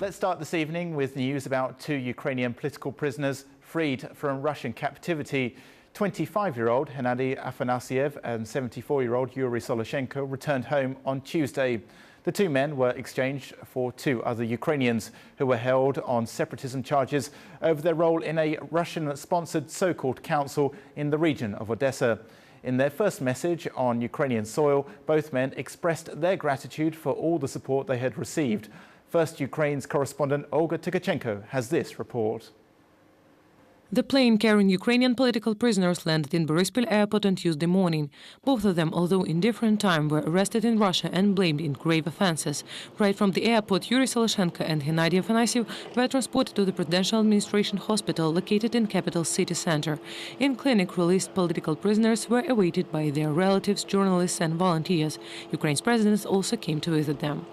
Let's start this evening with news about two Ukrainian political prisoners freed from Russian captivity. 25-year-old Hennadiy Afanasiev and 74-year-old Yuriy Soloshenko returned home on Tuesday. The two men were exchanged for two other Ukrainians who were held on separatism charges over their role in a Russian-sponsored so-called council in the region of Odesa. In their first message on Ukrainian soil, both men expressed their gratitude for all the support they had received. First Ukraine's correspondent Olga Tkachenko has this report. The plane carrying Ukrainian political prisoners landed in Boryspil airport on Tuesday morning. Both of them, although in different time, were arrested in Russia and blamed in grave offenses. Right from the airport, Yuriy Soloshenko and Hennadiy Afanasyev were transported to the Presidential Administration Hospital located in capital city center. In clinic, released political prisoners were awaited by their relatives, journalists and volunteers. Ukraine's president also came to visit them.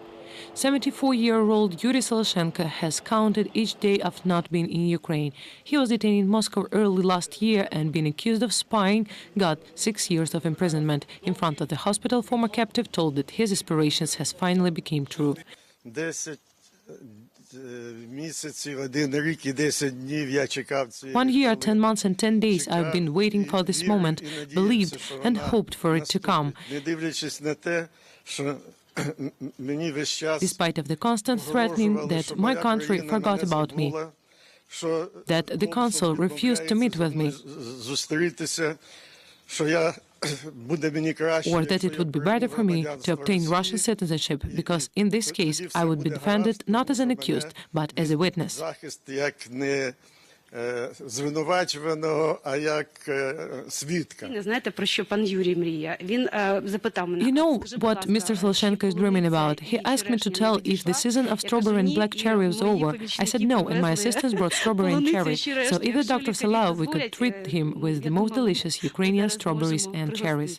74-year-old Yuriy Soloshenko has counted each day of not being in Ukraine. He was detained in Moscow early last year and being accused of spying, got 6 years of imprisonment. In front of the hospital, former captive told that his aspirations has finally become true. 1 year, 10 months and 10 days I've been waiting for this moment, believed and hoped for it to come. Despite of the constant threatening that my country forgot about me, that the council refused to meet with me, or that it would be better for me to obtain Russian citizenship, because in this case I would be defended not as an accused, but as a witness. You know what Mr. Soloshenko is dreaming about? He asked me to tell if the season of strawberry and black cherry was over. I said no, and my assistants brought strawberry and cherry. So if the doctors allow, we could treat him with the most delicious Ukrainian strawberries and cherries.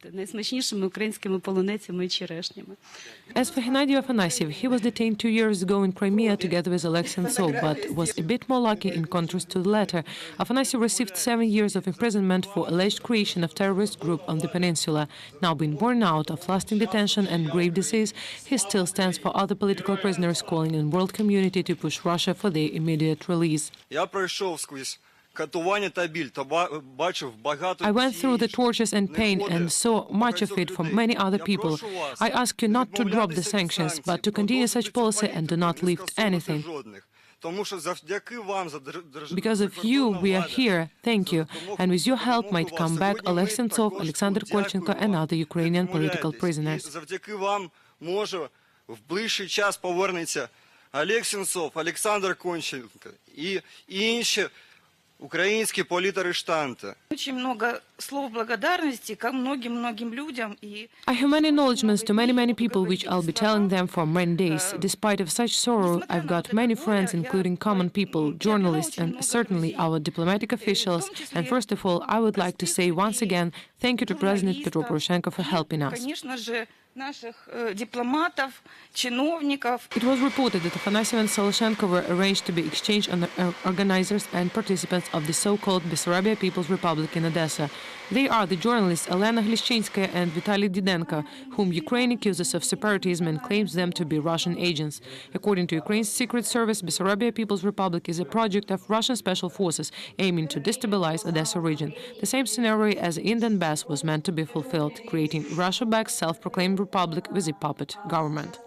As for Hennadiy Afanasyev, he was detained 2 years ago in Crimea together with Alexei, but was a bit more lucky in contrast to the latter. Afanasyev received 7 years of imprisonment for alleged creation of terrorist group on the peninsula. Now being born out of lasting detention and grave disease, he still stands for other political prisoners, calling on world community to push Russia for their immediate release. I went through the tortures and pain and saw much of it from many other people. I ask you not to drop the sanctions, but to continue such policy and do not lift anything. Because of you, we are here. Thank you. And with your help might come back Alexei, Alexander Kolchenko and other Ukrainian political prisoners. Украинские политарештанты. I have many acknowledgements to many people, which I'll be telling them for many days. Despite of such sorrow, I've got many friends, including common people, journalists, and certainly our diplomatic officials. And first of all, I would like to say once again, thank you to President Petro Poroshenko for helping us. It was reported that Afanasiev and Soloshenko were arranged to be exchanged on the organizers and participants of the so-called Bessarabia People's Republic in Odesa. They are the journalists Elena Glishchinskaya and Vitaly Didenko, whom Ukraine accuses of separatism and claims them to be Russian agents. According to Ukraine's secret service, Bessarabia People's Republic is a project of Russian special forces aiming to destabilize Odesa region. The same scenario as in Donbass was meant to be fulfilled, creating Russia-backed self-proclaimed republic with a puppet government.